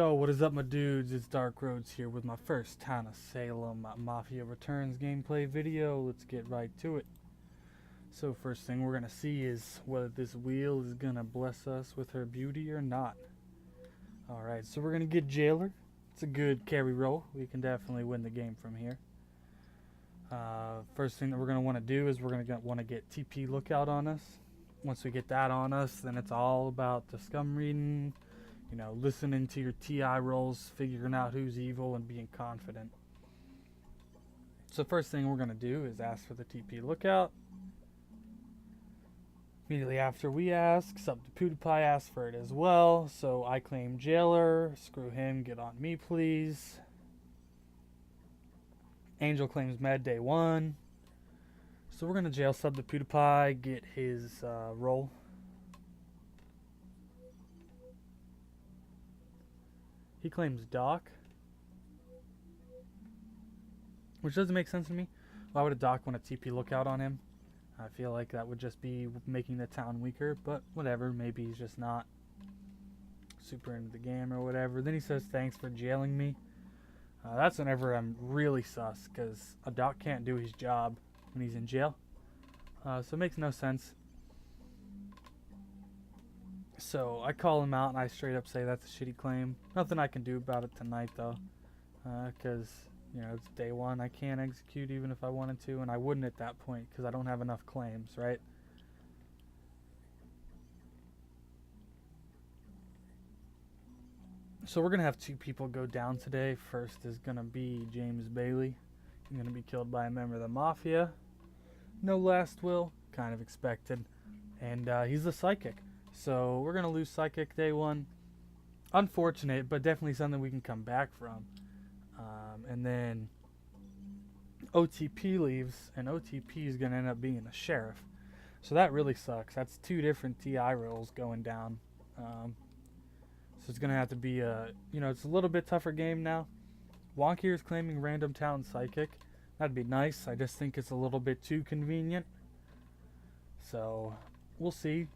Yo, what is up, my dudes? It's Dark Roads here with my first Town of Salem Mafia Returns gameplay video. Let's get right to it. So first thing we're going to see is whether this wheel is going to bless us with her beauty or not. Alright, so we're going to get Jailor. It's a good carry roll. We can definitely win the game from here. First thing that we're going to want to do is we're going to want to get TP Lookout on us. Once we get that on us, then it's all about the Scum reading, you know, listening to your TI rolls, figuring out who's evil, and being confident. So first thing we're going to do is ask for the TP Lookout. Immediately after we ask, PewDiePie asks for it as well. So I claim Jailor. Screw him. Get on me, please. Angel claims Med day 1. So we're going to jail sub the PewDiePie, get his roll. He claims Doc, which doesn't make sense to me. Why would a Doc want a TP Lookout on him? I feel like that would just be making the town weaker, but whatever. Maybe he's just not super into the game or whatever. Then he says, thanks for jailing me. That's whenever I'm really sus, because a Doc can't do his job when he's in jail. So it makes no sense. So I call him out and I straight up say that's a shitty claim. Nothing I can do about it tonight though, because you know it's day 1. I can't execute even if I wanted to, and I wouldn't at that point because I don't have enough claims, right? So we're gonna have 2 people go down today. First is gonna be James Bailey. He's gonna be killed by a member of the Mafia. No last will, kind of expected, and he's a psychic. So we're going to lose Psychic day 1. Unfortunate, but definitely something we can come back from. And then OTP leaves, and OTP is going to end up being the sheriff. So that really sucks. That's 2 different TI roles going down. So it's going to have to be it's a little bit tougher game now. Wonky is claiming Random Town Psychic. That'd be nice. I just think it's a little bit too convenient. So we'll see.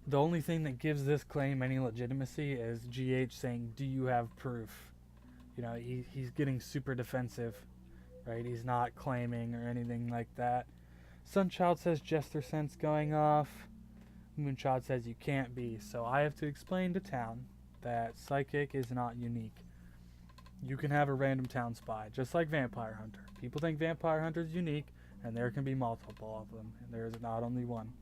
The only thing that gives this claim any legitimacy is GH saying, do you have proof? You know, he's getting super defensive, right? He's not claiming or anything like that. Sunchild says Jester Sense going off. Moonchild says you can't be. So I have to explain to town that Psychic is not unique. You can have a Random Town Spy, just like Vampire Hunter. People think Vampire Hunter is unique, and there can be multiple of them, and there is not only one.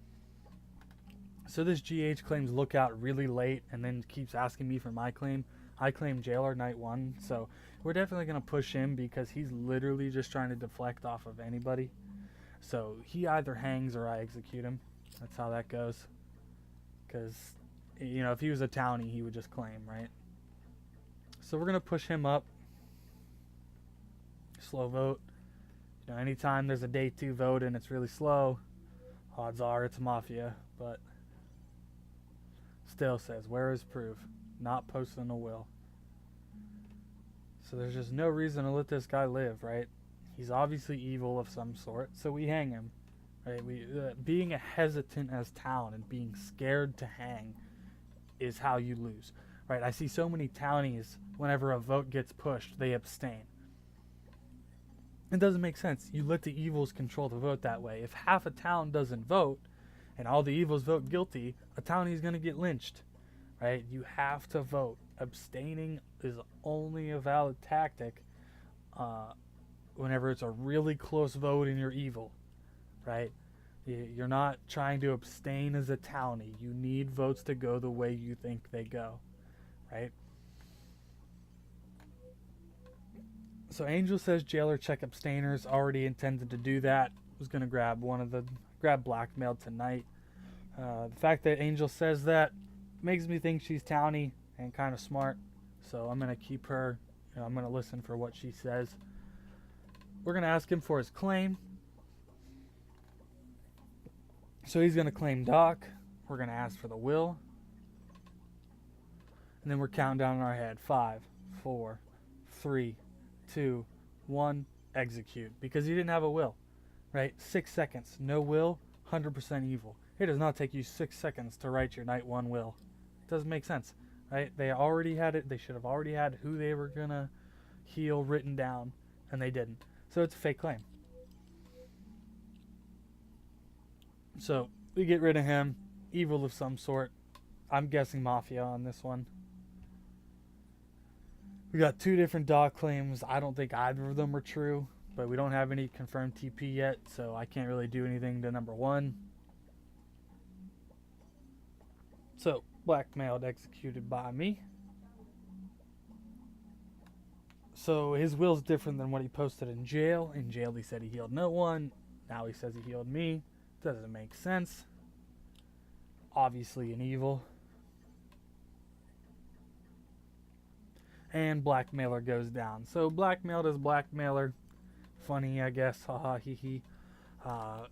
So this GH claims Lookout really late and then keeps asking me for my claim. I claim Jailor night 1, so we're definitely going to push him because he's literally just trying to deflect off of anybody. So he either hangs or I execute him. That's how that goes. Because, you know, if he was a townie, he would just claim, right? So we're going to push him up. Slow vote. You know, anytime there's a day 2 vote and it's really slow, odds are it's Mafia, but still says, where is proof? Not posting a will. So there's just no reason to let this guy live, right? He's obviously evil of some sort, so we hang him, right? Being a hesitant as town and being scared to hang is how you lose, right? I see so many townies, whenever a vote gets pushed, they abstain. It doesn't make sense. You let the evils control the vote that way. If half a town doesn't vote, and all the evils vote guilty, a townie is going to get lynched, right? You have to vote. Abstaining is only a valid tactic whenever it's a really close vote and you're evil, right? You're not trying to abstain as a townie. You need votes to go the way you think they go, right? So Angel says Jailor check abstainers. Already intended to do that. Was going to grab blackmail tonight. The fact that Angel says that makes me think she's townie and kind of smart. So I'm going to keep her. You know, I'm going to listen for what she says. We're going to ask him for his claim. So he's going to claim Doc. We're going to ask for the will. And then we're counting down in our head. 5, 4, 3, 2, 1, execute. Because he didn't have a will. Right? 6 seconds. No will, 100% evil. It does not take you 6 seconds to write your night 1 will. It doesn't make sense. right? They already had it. They should have already had who they were going to heal written down, and they didn't. So it's a fake claim. So we get rid of him. Evil of some sort. I'm guessing Mafia on this one. We got 2 different dog claims. I don't think either of them are true, but we don't have any confirmed TP yet, so I can't really do anything to number 1. So, blackmailed, executed by me. So his will's different than what he posted in jail. In jail he said he healed no one. Now he says he healed me. Doesn't make sense. Obviously an evil. And blackmailer goes down. So blackmailed is blackmailer. Funny, I guess. Haha, hee hee.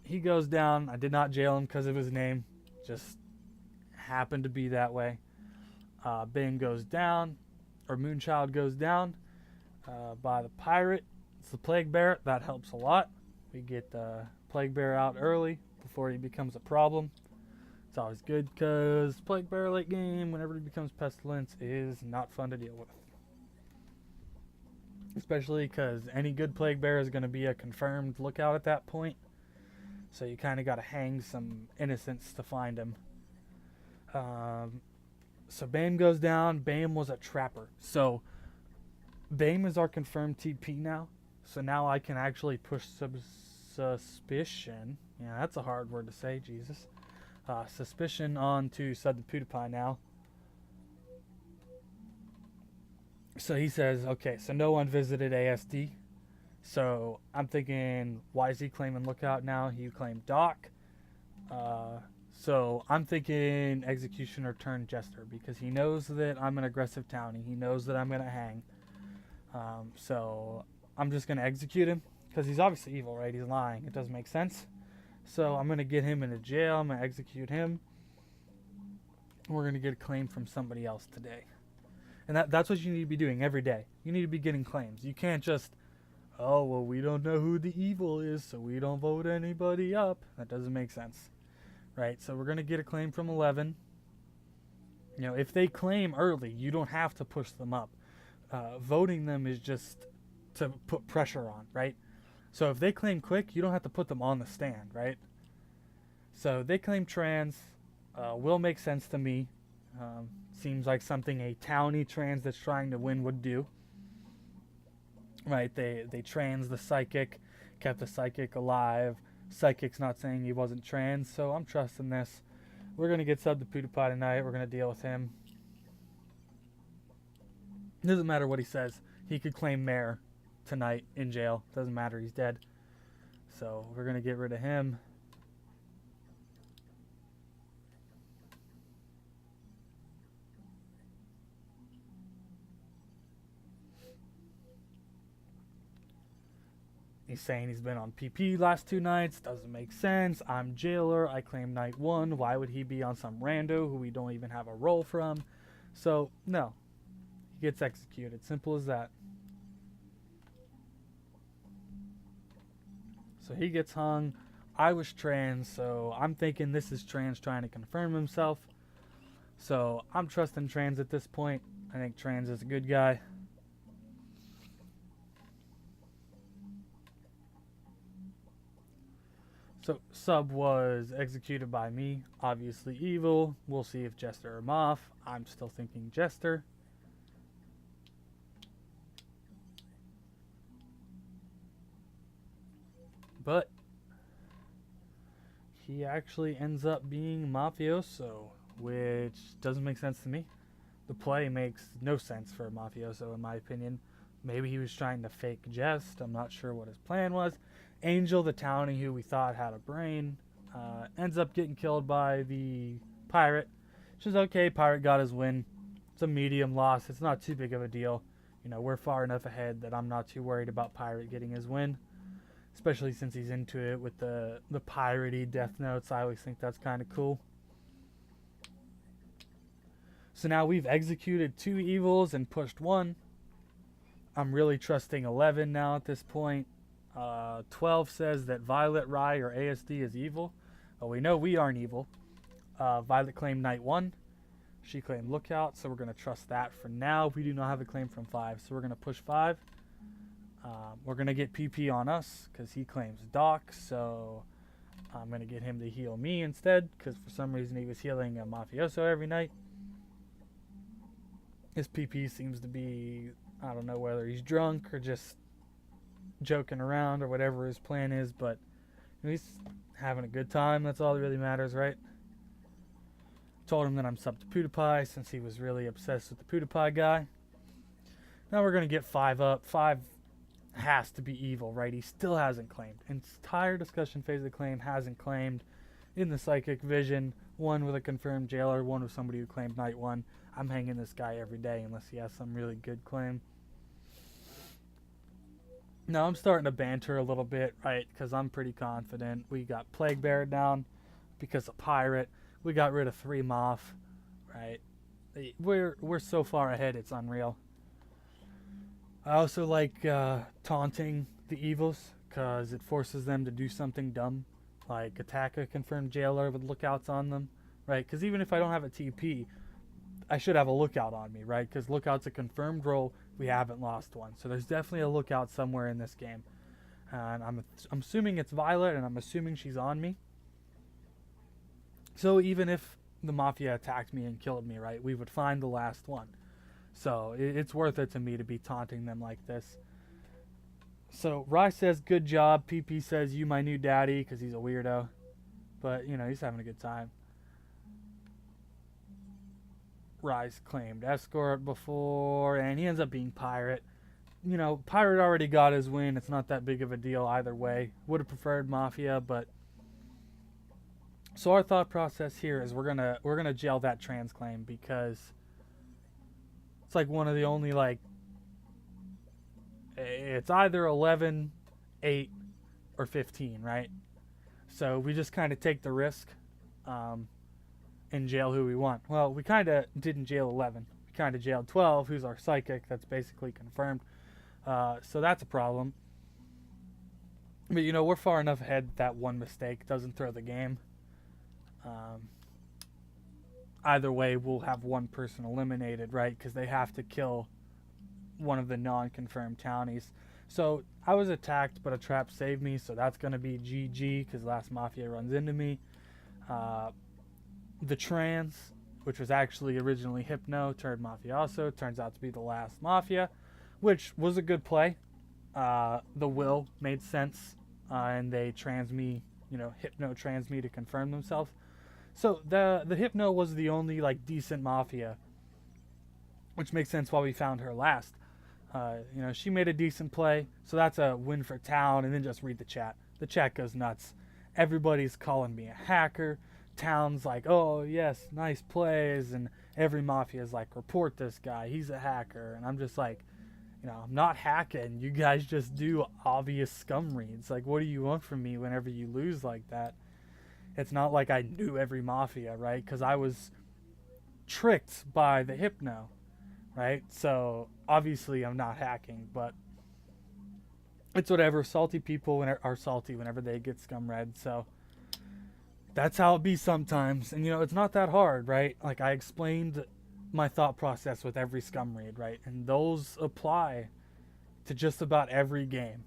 He goes down. I did not jail him because of his name. Just happened to be that way. Bane goes down. Or Moonchild goes down by the pirate. It's the Plague Bear. That helps a lot. We get the Plague Bear out early before he becomes a problem. It's always good because Plague Bear late game, whenever he becomes Pestilence, is not fun to deal with. Especially because any good Plague Bear is going to be a confirmed lookout at that point. So you kind of got to hang some innocents to find him. So Bame goes down. Bame was a trapper. So Bame is our confirmed TP now. So now I can actually push suspicion. Yeah, that's a hard word to say, Jesus. Suspicion on to Sub the PewDiePie now. So he says, okay, so no one visited ASD. So I'm thinking, why is he claiming lookout now? He claimed Doc. So I'm thinking executioner turned jester because he knows that I'm an aggressive townie. He knows that I'm going to hang. So I'm just going to execute him because he's obviously evil, right? He's lying. It doesn't make sense. So I'm going to get him into jail. I'm going to execute him. We're going to get a claim from somebody else today. And that's what you need to be doing every day. You need to be getting claims. You can't just, oh, well, we don't know who the evil is, so we don't vote anybody up. That doesn't make sense. Right? So we're going to get a claim from 11. You know, if they claim early, you don't have to push them up. Voting them is just to put pressure on, right? So if they claim quick, you don't have to put them on the stand, right? So they claim trans. Will make sense to me. Seems like something a townie trans that's trying to win would do. Right, they trans the psychic, kept the psychic alive. Psychic's not saying he wasn't trans, so I'm trusting this. We're going to get Sub to PewDiePie tonight. We're going to deal with him. Doesn't matter what he says. He could claim mayor tonight in jail. Doesn't matter, he's dead. So we're going to get rid of him. He's saying he's been on PP last 2 nights. Doesn't make sense. I'm Jailor. I claim night 1. Why would he be on some rando who we don't even have a role from? So, no. He gets executed. Simple as that. So he gets hung. I was trans, so I'm thinking this is trans trying to confirm himself. So I'm trusting trans at this point. I think trans is a good guy. So Sub was executed by me, obviously evil. We'll see if Jester or Moff. I'm still thinking Jester. But he actually ends up being mafioso, which doesn't make sense to me. The play makes no sense for a mafioso in my opinion. Maybe he was trying to fake jest. I'm not sure what his plan was. Angel, the townie who we thought had a brain, ends up getting killed by the pirate. Which is okay. Pirate got his win. It's a medium loss. It's not too big of a deal. You know, we're far enough ahead that I'm not too worried about Pirate getting his win. Especially since he's into it with the piratey death notes. I always think that's kind of cool. So now we've executed 2 evils and pushed 1. I'm really trusting 11 now at this point. 12 says that Violet, Rye, or ASD is evil. Well, we know we aren't evil. Violet claimed night 1. She claimed Lookout, so we're going to trust that for now. We do not have a claim from 5, so we're going to push 5. We're going to get PP on us because he claims Doc, so I'm going to get him to heal me instead because for some reason he was healing a Mafioso every night. His PP seems to be, I don't know whether he's drunk or just joking around or whatever his plan is, but he's having a good time. That's all that really matters, right? Told him that I'm sub to PewDiePie since he was really obsessed with the PewDiePie guy. Now we're going to get 5 up. 5 has to be evil, right? He still hasn't claimed. Entire discussion phase of the claim hasn't claimed. In the psychic vision, 1 with a confirmed Jailor, 1 with somebody who claimed night 1. I'm hanging this guy every day unless he has some really good claim. Now I'm starting to banter a little bit, right? Because I'm pretty confident. We got Plague Bear down because of Pirate. We got rid of 3 Moff, right? We're so far ahead, it's unreal. I also like taunting the evils because it forces them to do something dumb, like attack a confirmed Jailor with lookouts on them, right? Because even if I don't have a TP, I should have a lookout on me, right? Because lookout's a confirmed role. We haven't lost one, so there's definitely a lookout somewhere in this game, and I'm assuming it's Violet, and I'm assuming she's on me. So even if the Mafia attacked me and killed me, right, we would find the last one. So it's worth it to me to be taunting them like this. So Rye says, good job. PP says, you my new daddy, because he's a weirdo. But, you know, he's having a good time. Rye's claimed Escort before, and he ends up being Pirate. You know, Pirate already got his win. It's not that big of a deal either way. Would have preferred Mafia, but... So our thought process here is we're gonna jail that trans claim because it's like one of the only, like, it's either 11, 8, or 15, right? So we just kind of take the risk and jail who we want. Well, we kind of didn't jail 11. We kind of jailed 12, who's our psychic. That's basically confirmed. So that's a problem. But, you know, we're far enough ahead that one mistake doesn't throw the game. Either way, we'll have one person eliminated, right? Because they have to kill one of the non-confirmed townies. So I was attacked, but a trap saved me, so that's going to be GG because last Mafia runs into me. The trans, which was actually originally Hypno, turned Mafioso, turns out to be the last Mafia, which was a good play. The will made sense, and they trans me, you know, Hypno trans me to confirm themselves. So the Hypno was the only, like, decent Mafia, which makes sense why we found her last. You know, she made a decent play, so that's a win for town. And then just read the chat. The chat goes nuts. Everybody's calling me a hacker. Town's like, oh yes, nice plays, and every Mafia is like, report this guy, he's a hacker. And I'm just like, you know, I'm not hacking. You guys just do obvious scum reads. Like, what do you want from me whenever you lose like that? It's not like I knew every Mafia, right? Because I was tricked by the Hypno, right? So obviously I'm not hacking, but it's whatever. Salty people are salty whenever they get scum read. So that's how it be sometimes. And, you know, it's not that hard, right? Like, I explained my thought process with every scum read, right? And those apply to just about every game.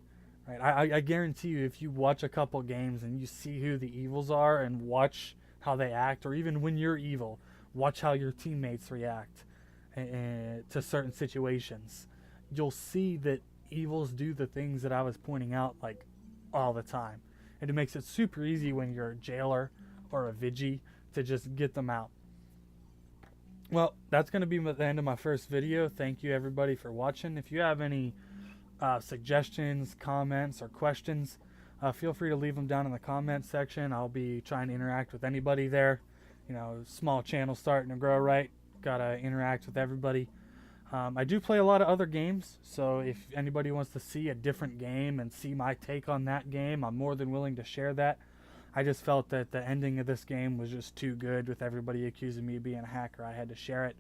Right? I guarantee you, if you watch a couple games and you see who the evils are and watch how they act, or even when you're evil, watch how your teammates react to certain situations, you'll see that evils do the things that I was pointing out, like, all the time. And it makes it super easy when you're a Jailor or a Vigi to just get them out. Well, that's going to be the end of my first video. Thank you, everybody, for watching. If you have any suggestions, comments, or questions, feel free to leave them down in the comments section. I'll be trying to interact with anybody there. You know, small channel starting to grow, right? Gotta interact with everybody. I do play a lot of other games, so if anybody wants to see a different game and see my take on that game, I'm more than willing to share that. I just felt that the ending of this game was just too good with everybody accusing me of being a hacker. I had to share it.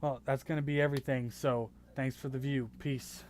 Well, that's going to be everything, so thanks for the view. Peace.